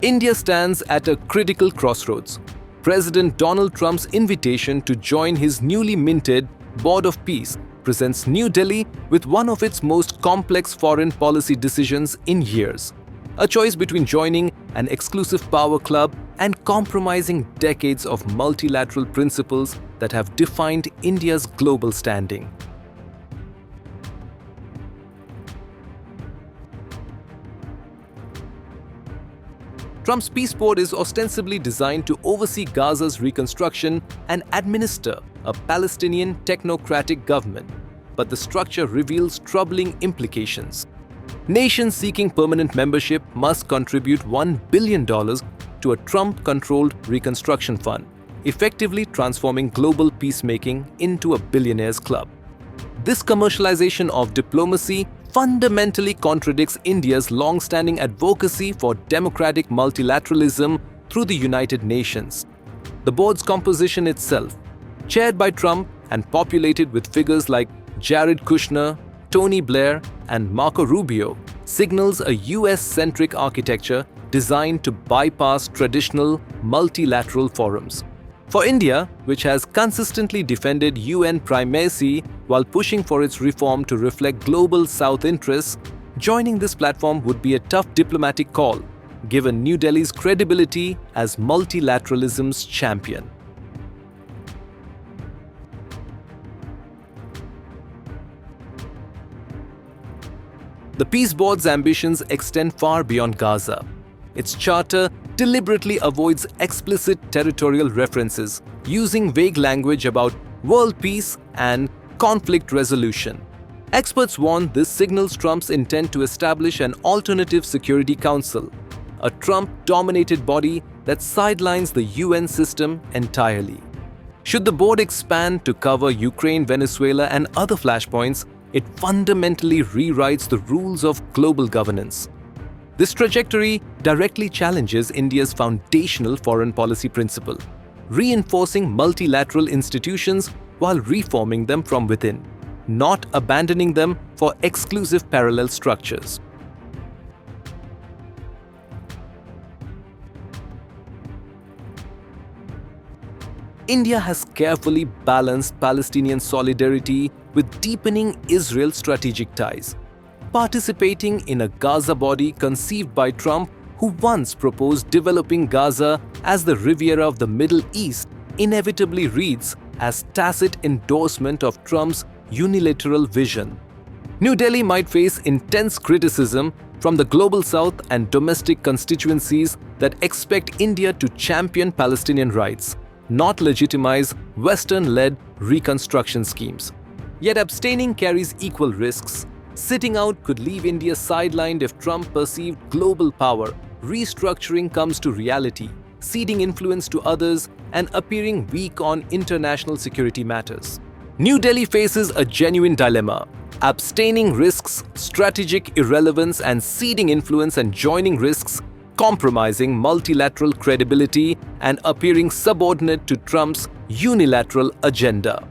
India stands at a critical crossroads. President Donald Trump's invitation to join his newly minted Board of Peace presents New Delhi with one of its most complex foreign policy decisions in years. A choice between joining an exclusive power club and compromising decades of multilateral principles that have defined India's global standing. Trump's peace board is ostensibly designed to oversee Gaza's reconstruction and administer a Palestinian technocratic government, but the structure reveals troubling implications. Nations seeking permanent membership must contribute $1 billion to a Trump-controlled reconstruction fund, effectively transforming global peacemaking into a billionaires' club. This commercialization of diplomacy fundamentally contradicts India's long-standing advocacy for democratic multilateralism through the United Nations. The board's composition itself, chaired by Trump and populated with figures like Jared Kushner, Tony Blair, and Marco Rubio, signals a US-centric architecture designed to bypass traditional multilateral forums. For India, which has consistently defended UN primacy while pushing for its reform to reflect global South interests, joining this platform would be a tough diplomatic call, given New Delhi's credibility as multilateralism's champion. The Peace Board's ambitions extend far beyond Gaza. Its charter deliberately avoids explicit territorial references, using vague language about world peace and conflict resolution. Experts warn this signals Trump's intent to establish an alternative Security Council, a Trump-dominated body that sidelines the UN system entirely. Should the board expand to cover Ukraine, Venezuela, and other flashpoints, it fundamentally rewrites the rules of global governance. This trajectory directly challenges India's foundational foreign policy principle, reinforcing multilateral institutions while reforming them from within, not abandoning them for exclusive parallel structures. India has carefully balanced Palestinian solidarity with deepening Israel's strategic ties. Participating in a Gaza body conceived by Trump, who once proposed developing Gaza as the Riviera of the Middle East, inevitably reads as tacit endorsement of Trump's unilateral vision. New Delhi might face intense criticism from the global South and domestic constituencies that expect India to champion Palestinian rights, not legitimize Western-led reconstruction schemes. Yet abstaining carries equal risks. Sitting out could leave India sidelined if Trump perceived global power. Restructuring comes to reality, ceding influence to others and appearing weak on international security matters. New Delhi faces a genuine dilemma. Abstaining risks strategic irrelevance and ceding influence, and joining risks compromising multilateral credibility and appearing subordinate to Trump's unilateral agenda.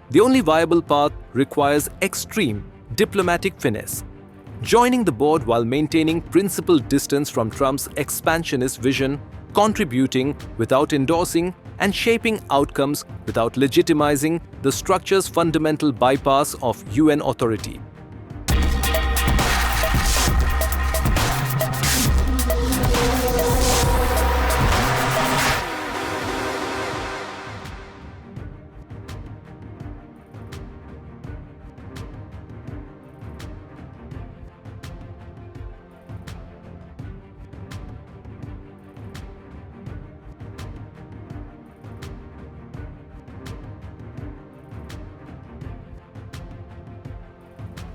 The only viable path requires extreme diplomatic finesse, joining the board while maintaining principled distance from Trump's expansionist vision, contributing without endorsing, and shaping outcomes without legitimizing the structure's fundamental bypass of UN authority.